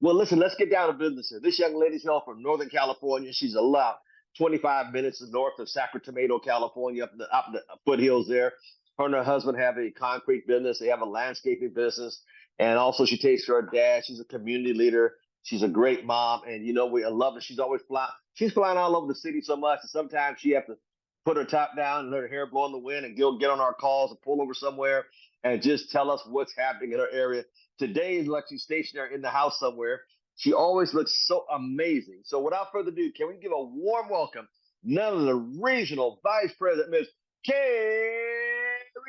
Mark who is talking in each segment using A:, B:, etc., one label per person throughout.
A: Well, listen, let's get down to business here. This young lady's here from Northern California. She's about 25 minutes north of Sacramento, California, up the foothills there. Her and her husband have a concrete business. They have a landscaping business. And also she takes care of her dad. She's a community leader. She's a great mom. And, we love her. She's always flying. She's flying all over the city so much. And sometimes she has to put her top down and let her hair blow in the wind and go get on our calls and pull over somewhere and just tell us what's happening in her area. Today is like she's stationary in the house somewhere. She always looks so amazing. So without further ado, can we give a warm welcome, none of the regional vice president, Ms. Keri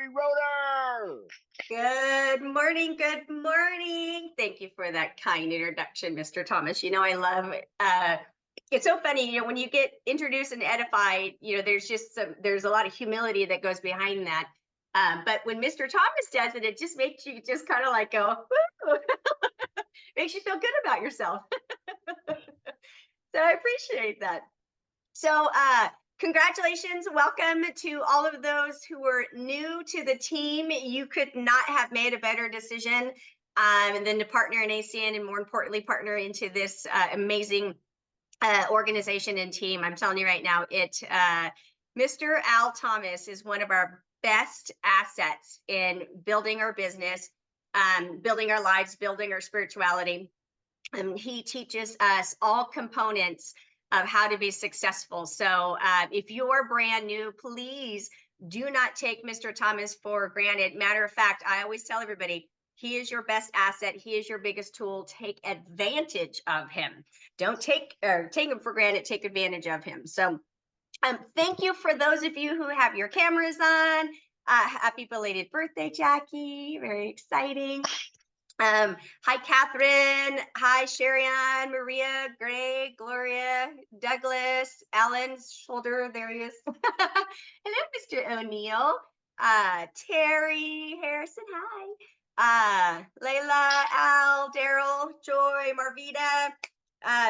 A: Roeder.
B: Good morning. Good morning. Thank you for that kind introduction, Mr. Thomas. I love it. It's so funny, when you get introduced and edified, there's a lot of humility that goes behind that. But when Mr. Thomas does it, it just makes you just kind of like go, woo! Makes you feel good about yourself. So I appreciate that. So congratulations. Welcome to all of those who are new to the team. You could not have made a better decision than to partner in ACN, and more importantly, partner into this amazing organization and team. I'm telling you right now, Mr. Al Thomas is one of our best assets in building our business, building our lives, building our spirituality. He teaches us all components of how to be successful. So if you're brand new, please do not take Mr. Thomas for granted. Matter of fact, I always tell everybody, he is your best asset. He is your biggest tool. Take advantage of him. Don't take him for granted. Take advantage of him. So thank you for those of you who have your cameras on. Happy belated birthday, Jackie. Very exciting. Hi, Catherine. Hi, Sherian, Maria, Greg, Gloria, Douglas, Alan's shoulder. There he is. Hello, Mr. O'Neill. Terry Harrison. Hi. Layla, Al, Daryl, Joy, Marvita,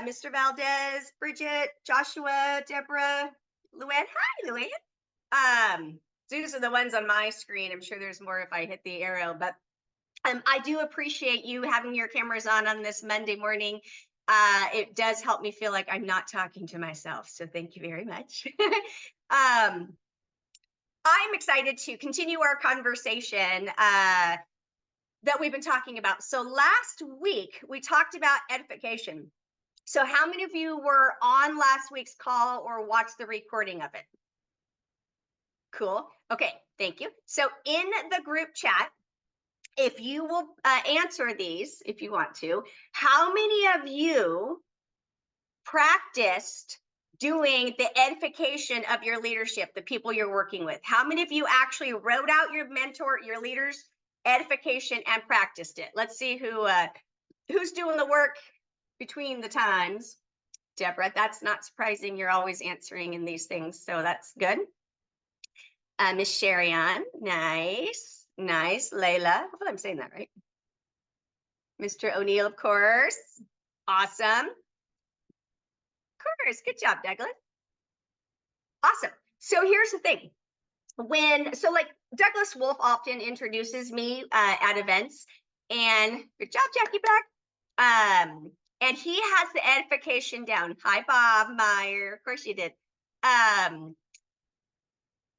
B: Mr. Valdez, Bridget, Joshua, Deborah, Luann. Hi, Luann. These are the ones on my screen. I'm sure there's more if I hit the arrow, but I do appreciate you having your cameras on this Monday morning. It does help me feel like I'm not talking to myself. So thank you very much. I'm excited to continue our conversation that we've been talking about. So last week, we talked about edification. So how many of you were on last week's call or watched the recording of it? Cool. Okay, thank you. So in the group chat, if you will answer these, if you want to, how many of you practiced doing the edification of your leadership, the people you're working with? How many of you actually wrote out your mentor, your leader's edification and practiced it? Let's see who's doing the work between the times. Deborah, that's not surprising. You're always answering in these things, so that's good. Miss Sherian, nice. Layla, hopefully I'm saying that right. Mr. O'Neill, of course. Awesome. Of course, good job, Douglas. Awesome. So here's the thing. Like Douglas Wolf often introduces me at events, and good job, Jackie Black. And he has the edification down. Hi, Bob Meyer. Of course you did.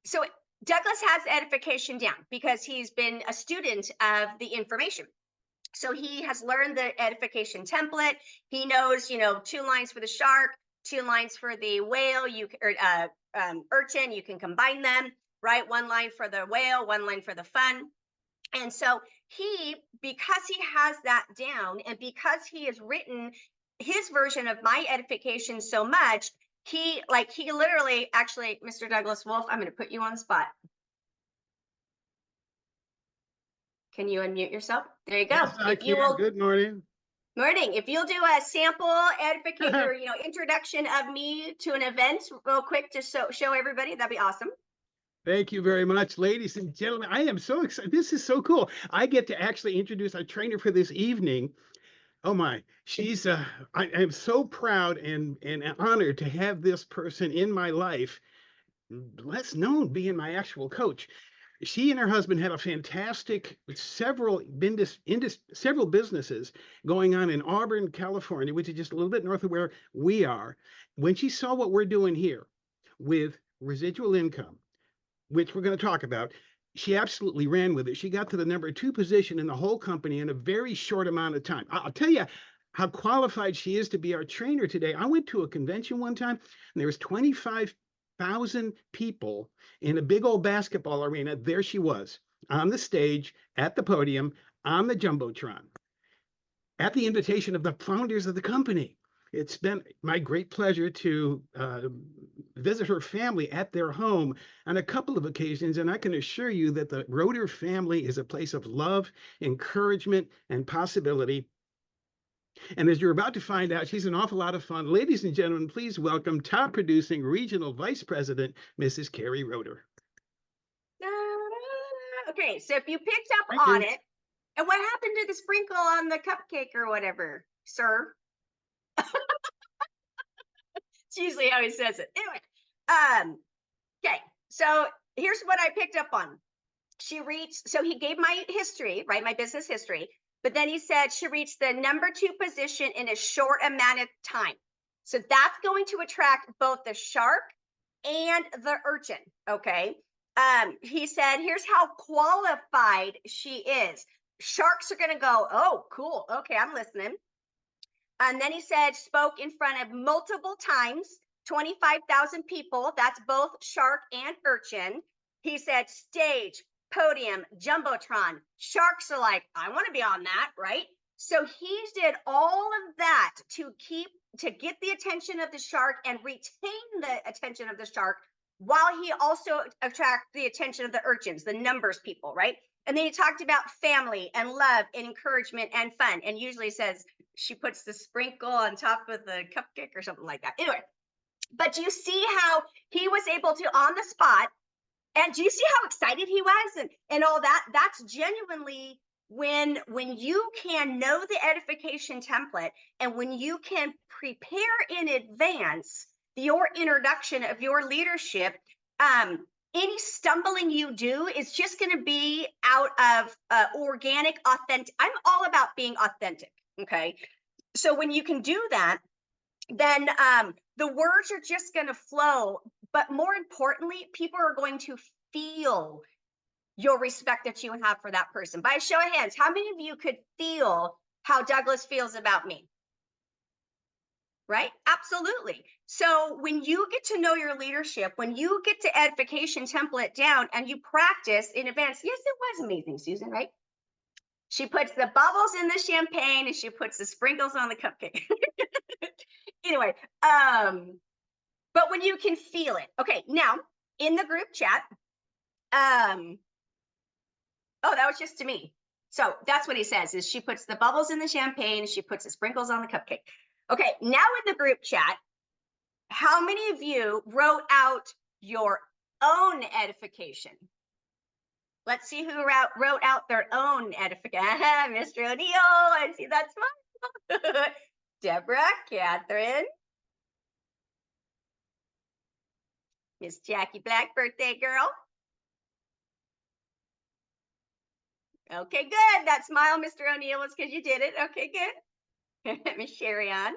B: So Douglas has edification down because he's been a student of the information. So he has learned the edification template. He knows, 2 lines for the shark, 2 lines for the whale, urchin, you can combine them, right? 1 line for the whale, 1 line for the fun. And so because he has that down, and because he has written his version of my edification so much, he literally, actually, Mr. Douglas Wolf, I'm going to put you on the spot. Can you unmute yourself? There you go.
C: Yes, I can. Good morning.
B: Morning. If you'll do a sample edification or introduction of me to an event real quick to show everybody, that'd be awesome.
C: Thank you very much, ladies and gentlemen. I am so excited. This is so cool. I get to actually introduce our trainer for this evening. Oh my, she's I am so proud and honored to have this person in my life, less known being my actual coach. She and her husband have a fantastic several businesses going on in Auburn, California, which is just a little bit north of where we are. When she saw what we're doing here with residual income, which we're going to talk about, she absolutely ran with it. She got to the #2 position in the whole company in a very short amount of time. I'll tell you how qualified she is to be our trainer today. I went to a convention one time, and there was 25,000 people in a big old basketball arena. There she was on the stage, at the podium, on the Jumbotron, at the invitation of the founders of the company. It's been my great pleasure to visit her family at their home on a couple of occasions, and I can assure you that the Roeder family is a place of love, encouragement, and possibility. And as you're about to find out, she's an awful lot of fun. Ladies and gentlemen, please welcome top producing regional vice president, Mrs. Keri Roeder.
B: Okay, so if you picked up
C: Thank
B: on
C: you.
B: it, and what happened to the sprinkle on the cupcake or whatever, sir? It's usually how he says it. Anyway, okay, so here's what I picked up on. So he gave my history, right? My business history. But then he said she reached the #2 position in a short amount of time. So that's going to attract both the shark and the urchin. Okay. He said, here's how qualified she is. Sharks are going to go, oh, cool. Okay, I'm listening. And then he said, spoke in front of multiple times, 25,000 people. That's both shark and urchin. He said, stage, podium, Jumbotron. Sharks are like, I want to be on that, right? So he did all of that to get the attention of the shark and retain the attention of the shark, while he also attract the attention of the urchins, the numbers people, right? And then he talked about family and love and encouragement and fun. And usually says she puts the sprinkle on top of the cupcake or something like that. Anyway, but do you see how he was able to on the spot? And do you see how excited he was and all that? That's genuinely when you can know the edification template, and when you can prepare in advance your introduction of your leadership. Any stumbling you do is just going to be out of organic, authentic. I'm all about being authentic. Okay. So when you can do that, then the words are just going to flow. But more importantly, people are going to feel your respect that you have for that person. By a show of hands, how many of you could feel how Douglas feels about me? Right? Absolutely. So when you get to know your leadership, when you get the edification template down and you practice in advance, yes, it was amazing, Susan, right? She puts the bubbles in the champagne and she puts the sprinkles on the cupcake. Anyway, but when you can feel it. Okay, now in the group chat, oh, that was just to me. So that's what he says is she puts the bubbles in the champagne and she puts the sprinkles on the cupcake. Okay, now in the group chat, how many of you wrote out your own edification? Let's see who wrote out their own edification. Mr. O'Neill, I see that smile. Deborah, Catherine, Miss Jackie Black, birthday girl. Okay, good. That smile, Mr. O'Neill, was because you did it. Okay, good. Miss Sherry Ann.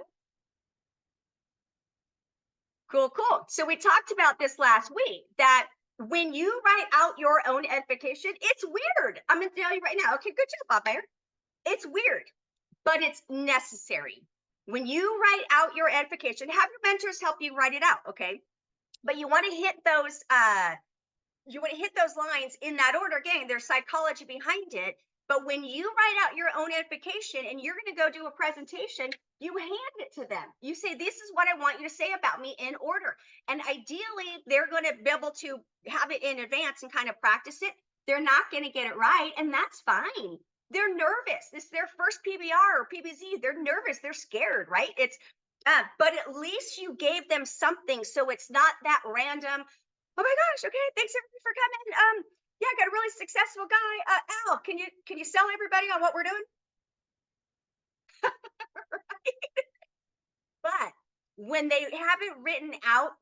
B: Cool, cool. So we talked about this last week, that when you write out your own edification, it's weird. I'm going to tell you right now. Okay, good job, Bob Mayer. It's weird, but it's necessary. When you write out your edification, have your mentors help you write it out, okay? But you want to hit those lines in that order. Again, there's psychology behind it. But when you write out your own edification and you're going to go do a presentation, you hand it to them. You say, this is what I want you to say about me in order. And ideally, they're going to be able to have it in advance and kind of practice it. They're not going to get it right, and that's fine. They're nervous. This is their first PBR or PBZ. They're nervous. They're scared, right? But at least you gave them something, so it's not that random. Oh my gosh, okay, thanks everybody for coming. Yeah, I got a really successful guy. Al, can you sell everybody on what we're doing? Right? But when they have it written out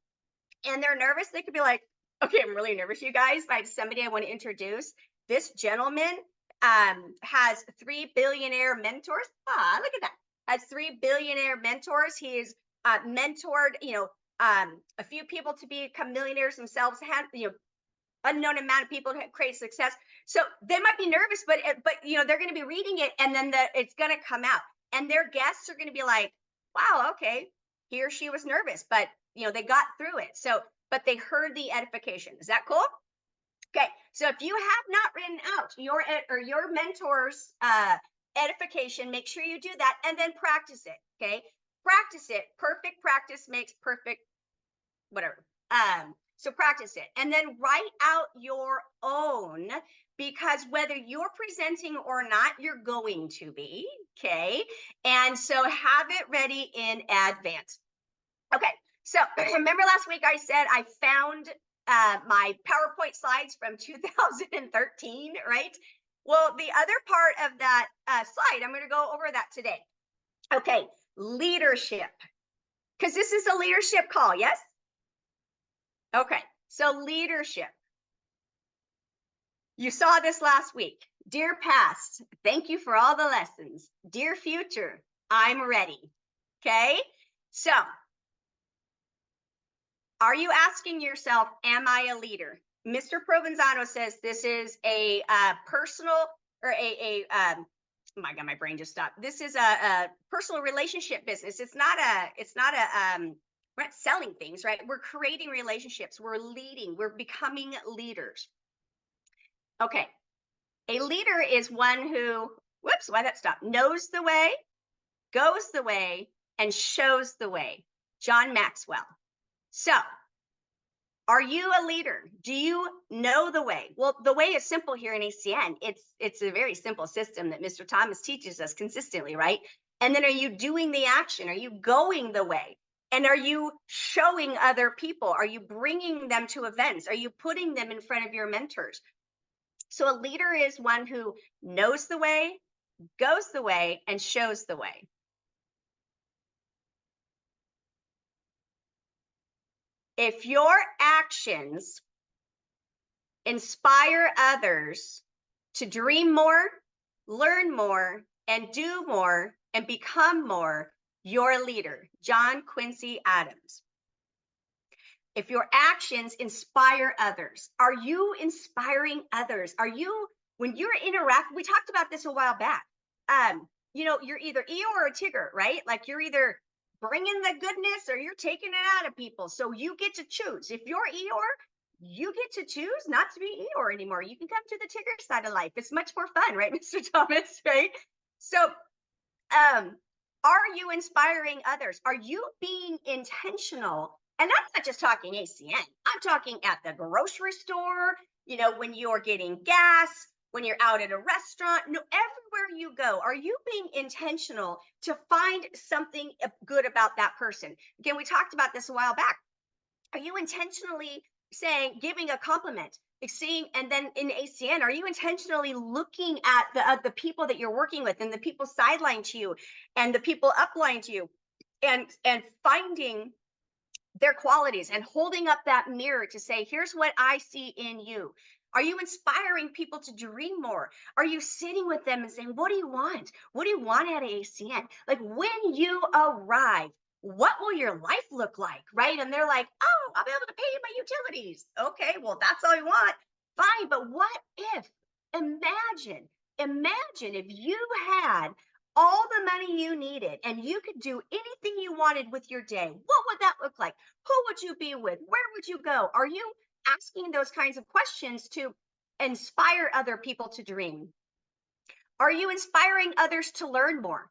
B: and they're nervous, they could be like, Okay, I'm really nervous, you guys. I have somebody I want to introduce. This gentleman has 3 billionaire mentors. Ah, look at that. Has 3 billionaire mentors. He's mentored, a few people to become millionaires themselves. Had, unknown amount of people to create success. So they might be nervous, but they're going to be reading it, and then it's going to come out, and their guests are going to be like, "Wow, okay, he or she was nervous, but they got through it." So, but they heard the edification. Is that cool? Okay, so if you have not written out your mentor's edification, make sure you do that, and then practice it. Okay, practice it. Perfect practice makes perfect whatever. So practice it, and then write out your own, because whether you're presenting or not, you're going to be. Okay, and so have it ready in advance. Okay, so remember last week I said I found my PowerPoint slides from 2013, right? Well, the other part of that slide, I'm going to go over that today. Okay, leadership, because this is a leadership call, yes? Okay, so leadership. You saw this last week. Dear past, thank you for all the lessons. Dear future, I'm ready. Okay, so are you asking yourself, am I a leader? Mr. Provenzano says this is a personal, or oh my God, my brain just stopped. This is a personal relationship business. It's not we're not selling things, right? We're creating relationships. We're leading. We're becoming leaders. Okay. A leader is one who, whoops, why that stopped? Knows the way, goes the way, and shows the way. John Maxwell. So, are you a leader? Do you know the way? Well, the way is simple here in ACN. It's a very simple system that Mr. Thomas teaches us consistently, right? And then are you doing the action? Are you going the way? And are you showing other people? Are you bringing them to events? Are you putting them in front of your mentors? So a leader is one who knows the way, goes the way, and shows the way. If your actions inspire others to dream more, learn more, and do more, and become more, you're a leader. John Quincy Adams. If your actions inspire others, are you inspiring others? Are you, when you're interacting, we talked about this a while back. You're either Eeyore or Tigger, right? Like you're either bringing the goodness or you're taking it out of people. So you get to choose. If you're Eeyore, you get to choose not to be Eeyore anymore. You can come to the Tigger side of life. It's much more fun, right, Mr. Thomas, right? So, are you inspiring others? Are you being intentional? And I'm not just talking ACN. I'm talking at the grocery store, when you're getting gas, when you're out at a restaurant, everywhere you go. Are you being intentional to find something good about that person? Again, we talked about this a while back. Are you intentionally giving a compliment? And then in ACN, are you intentionally looking at the people that you're working with, and the people sideline to you, and the people upline to you, and finding their qualities and holding up that mirror to say, here's what I see in you? Are you inspiring people to dream more? Are you sitting with them and saying, what do you want? What do you want out of ACN? Like when you arrive, what will your life look like, right? And they're like, oh, I'll be able to pay my utilities. Okay, well, that's all you want. Fine, but what if, imagine if you had all the money you needed and you could do anything you wanted with your day, what would that look like? Who would you be with? Where would you go? Are you asking those kinds of questions to inspire other people to dream? Are you inspiring others to learn more?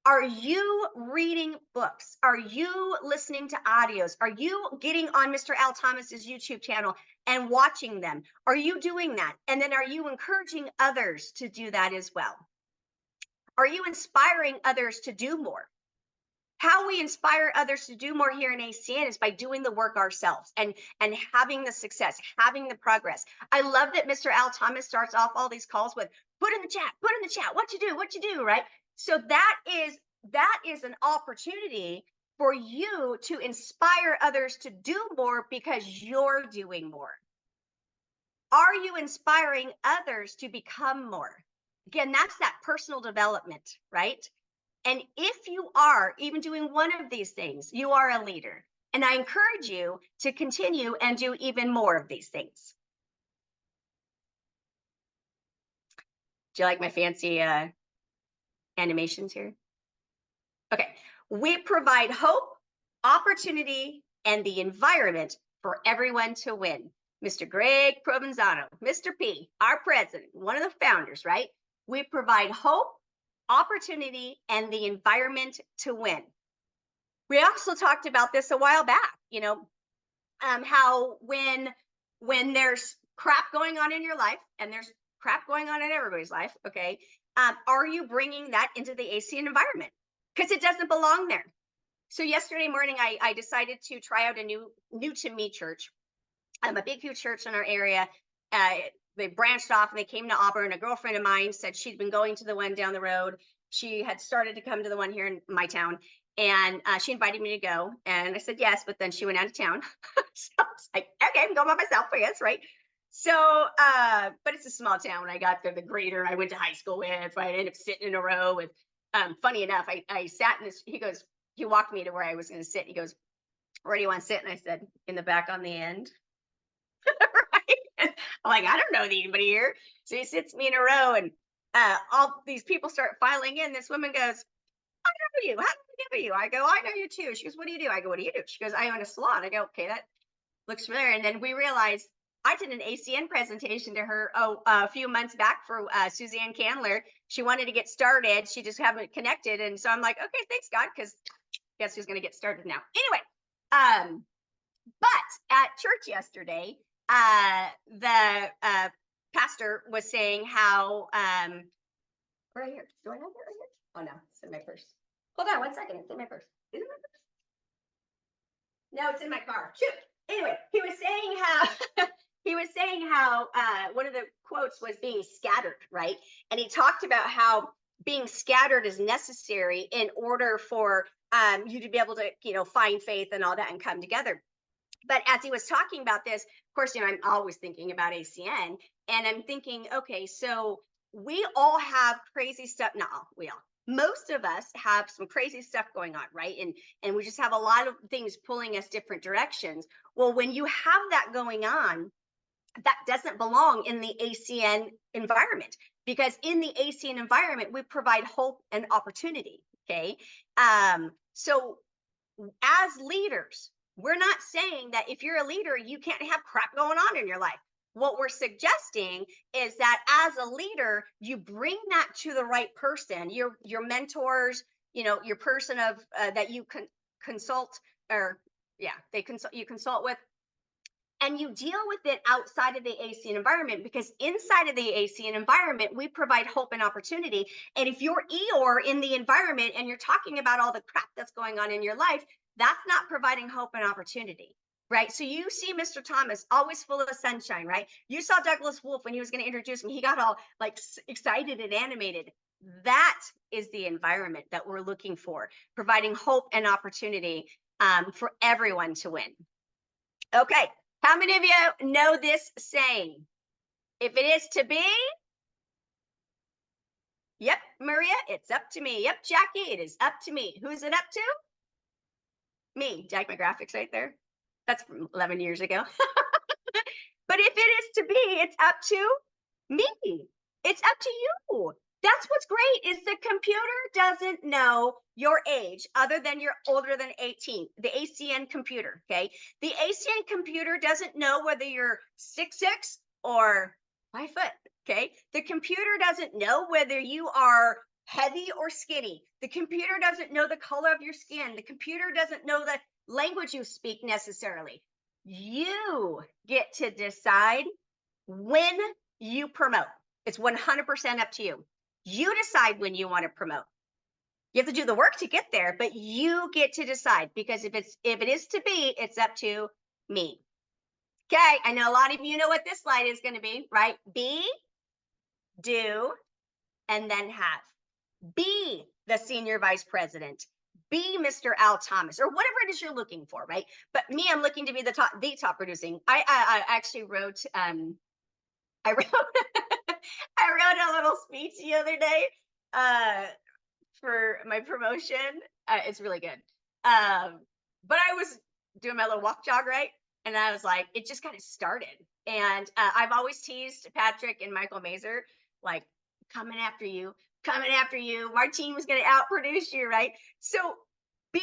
B: Are you reading books? Are you listening to audios? Are you getting on Mr. Al Thomas's YouTube channel and watching them? Are you doing that? And then are you encouraging others to do that as well? Are you inspiring others to do more? How we inspire others to do more here in ACN is by doing the work ourselves and having the success, having the progress. I love that Mr. Al Thomas starts off all these calls with put in the chat, what you do, right? So that is an opportunity for you to inspire others to do more because you're doing more. Are you inspiring others to become more? Again, that's that personal development, right? And if you are even doing one of these things, you are a leader. And I encourage you to continue and do even more of these things. Do you like my fancy animations here? Okay. We provide hope, opportunity, and the environment for everyone to win. Mr. Greg Provenzano, Mr. P, our president, one of the founders, right? We provide hope, opportunity, and the environment to win. We also talked about this a while back, how when there's crap going on in your life, and there's crap going on in everybody's life, okay, are you bringing that into the ACN environment? Because it doesn't belong there. So yesterday morning, I decided to try out a new to me church. A big, huge church in our area. They branched off and they came to Auburn. A girlfriend of mine said she'd been going to the one down the road. She had started to come to the one here in my town, and she invited me to go. And I said yes, but then she went out of town. So I was like, okay, I'm going by myself, I guess, right? So, but it's a small town. I got the grader I went to high school with. I ended up sitting in a row with. Funny enough, I sat in this. He walked me to where I was going to sit. He goes, "Where do you want to sit?" And I said, "In the back on the end." Right? I'm like, I don't know anybody here. So he sits me in a row, and all these people start filing in. This woman goes, "I know you. How do I know you?" I go, "I know you too." She goes, "What do you do?" I go, "What do you do?" She goes, "I own a salon." I go, "Okay, that looks familiar." And then we realized I did an ACN presentation to her a few months back for Suzanne Candler. She wanted to get started. She just haven't connected. And so I'm like, okay, thanks God, because guess who's going to get started now? Anyway, but at church yesterday, the pastor was saying how, right here, do I have it right here? Oh no, it's in my purse. Hold on 1 second, it's in my purse. Is it in my purse? No, it's in my car. Shoot. Anyway, he was saying how one of the quotes was being scattered, right? And he talked about how being scattered is necessary in order for you to be able to, find faith and all that and come together. But as he was talking about this, of course, I'm always thinking about ACN, and I'm thinking, okay, so we all have crazy stuff. Not all, we all. Most of us have some crazy stuff going on, right? And we just have a lot of things pulling us different directions. Well, when you have that going on, that doesn't belong in the ACN environment, because in the ACN environment, we provide hope and opportunity. Okay. So as leaders, we're not saying that if you're a leader, you can't have crap going on in your life. What we're suggesting is that as a leader, you bring that to the right person, your mentors, your person of that you consult, or you consult with, and you deal with it outside of the ACN environment, because inside of the ACN environment, we provide hope and opportunity. And if you're Eeyore in the environment and you're talking about all the crap that's going on in your life, that's not providing hope and opportunity, right? So you see Mr. Thomas always full of sunshine, right? You saw Douglas Wolf when he was going to introduce him. He got all like excited and animated. That is the environment that we're looking for, providing hope and opportunity for everyone to win. Okay. How many of you know this saying? If it is to be, yep, Maria, it's up to me. Yep, Jackie, it is up to me. Who's it up to? Me. Jack, my graphics right there. That's from 11 years ago. But if it is to be, it's up to me. It's up to you. That's what's great, is the computer doesn't know your age other than you're older than 18. The ACN computer, okay? The ACN computer doesn't know whether you're 6'6" or 5 foot, okay? The computer doesn't know whether you are heavy or skinny. The computer doesn't know the color of your skin. The computer doesn't know the language you speak necessarily. You get to decide when you promote. It's 100% up to you. You decide when you want to promote. You have to do the work to get there, but you get to decide, because if it is to be, it's up to me. Okay, I know a lot of you know what this slide is going to be, right? Be, do, and then have. Be the senior vice president. Be Mr. Al Thomas, or whatever it is you're looking for, right? But me, I'm looking to be the top producing. I actually wrote I wrote I wrote a little speech the other day for my promotion. It's really good. But I was doing my little walk jog, right? And I was like, it just kind of started. And I've always teased Patrick and Michael Mazer, like, coming after you, coming after you. Martine was going to outproduce you, right? So be,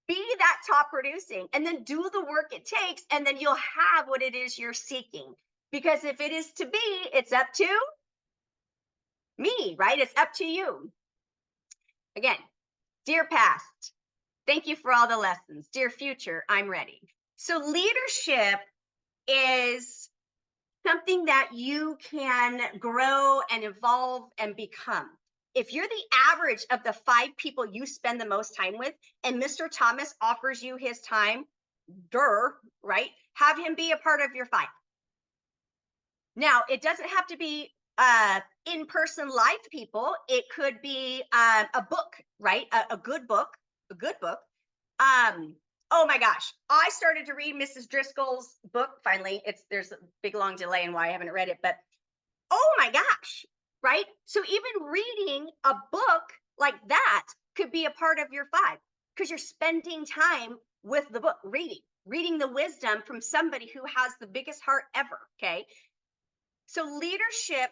B: be that top producing and then do the work it takes. And then you'll have what it is you're seeking. Because if it is to be, it's up to me, right? It's up to you. Again, dear past, thank you for all the lessons. Dear future, I'm ready. So leadership is something that you can grow and evolve and become. If you're the average of the 5 people you spend the most time with, and Mr. Thomas offers you his time, right? Have him be a part of your 5. Now, it doesn't have to be in-person live people. It could be a book, right? A good book, a good book. Oh my gosh, I started to read Mrs. Driscoll's book. Finally, there's a big long delay in why I haven't read it, but oh my gosh, right? So even reading a book like that could be a part of your 5 because you're spending time with the book, reading the wisdom from somebody who has the biggest heart ever. Okay. So leadership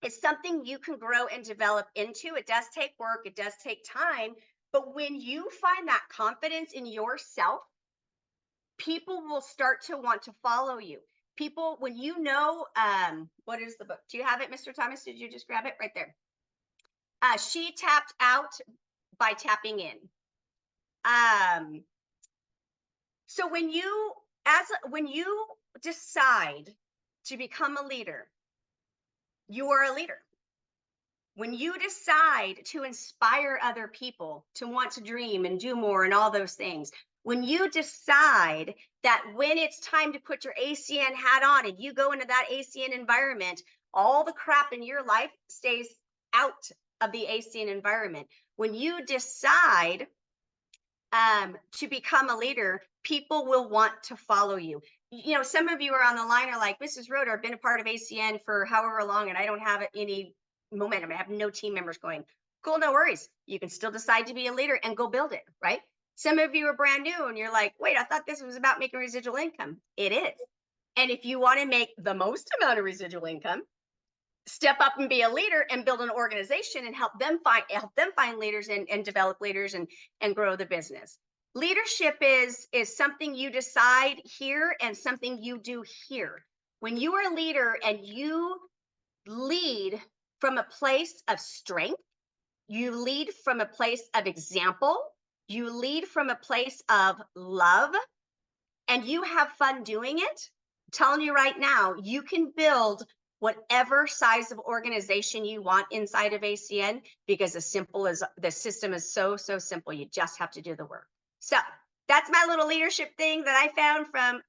B: is something you can grow and develop into. It does take work, it does take time, but when you find that confidence in yourself, people will start to want to follow you. People, when you know, what is the book? Do you have it, Mr. Thomas? Did you just grab it right there? She Tapped Out by Tapping In. So when you decide to become a leader, you are a leader. When you decide to inspire other people to want to dream and do more and all those things, when you decide that when it's time to put your ACN hat on and you go into that ACN environment, all the crap in your life stays out of the ACN environment. When you decide to become a leader, people will want to follow you. You know, some of you are on the line are like, Mrs. Roeder, I've been a part of ACN for however long and I don't have any momentum. I have no team members going. Cool, no worries. You can still decide to be a leader and go build it, right? Some of you are brand new and you're like, wait, I thought this was about making residual income. It is. And if you want to make the most amount of residual income, step up and be a leader and build an organization and help them find leaders and develop leaders and grow the business. Leadership is something you decide here and something you do here. When you are a leader and you lead from a place of strength, you lead from a place of example, you lead from a place of love, and you have fun doing it, I'm telling you right now, you can build whatever size of organization you want inside of ACN because the system is so simple. You just have to do the work. So that's my little leadership thing that I found from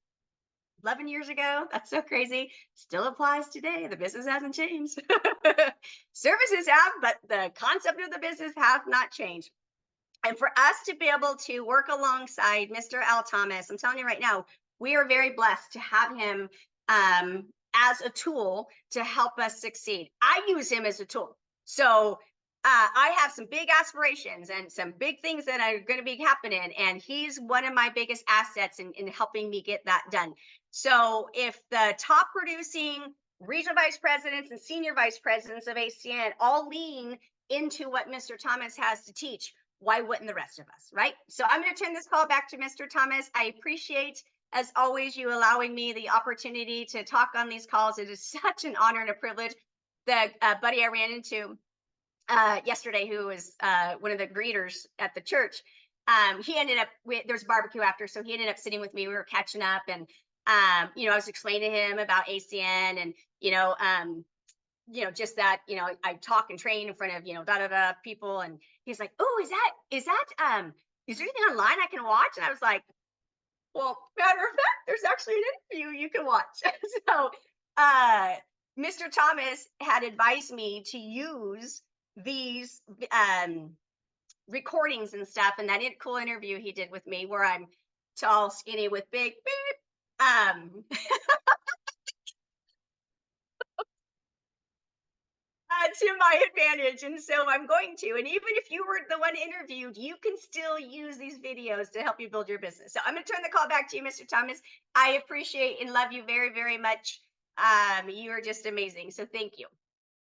B: 11 years ago. That's so crazy. Still applies today. The business hasn't changed. Services have, but the concept of the business have not changed. And for us to be able to work alongside Mr. Al Thomas, I'm telling you right now, we are very blessed to have him as a tool to help us succeed. I use him as a tool. So I have some big aspirations and some big things that are going to be happening. And he's one of my biggest assets in helping me get that done. So if the top producing regional vice presidents and senior vice presidents of ACN all lean into what Mr. Thomas has to teach, why wouldn't the rest of us, right? So I'm going to turn this call back to Mr. Thomas. I appreciate, as always, you allowing me the opportunity to talk on these calls. It is such an honor and a privilege. The buddy I ran into yesterday, who was one of the greeters at the church, he ended up, there's barbecue after, so he ended up sitting with me. We were catching up, and you know, I was explaining to him about ACN, and you know, just that, you know, I talk and train in front of, you know, people, and he's like, oh, is there anything online I can watch? And I was like, well, matter of fact, there's actually an interview you can watch. So Mr. Thomas had advised me to use these recordings and stuff, and that cool interview he did with me where I'm tall, skinny with big beep. to my advantage. And so I'm going to. And even if you were the one interviewed, you can still use these videos to help you build your business. So I'm going to turn the call back to you, Mr. Thomas. I appreciate and love you very, very much. You are just amazing. So thank you.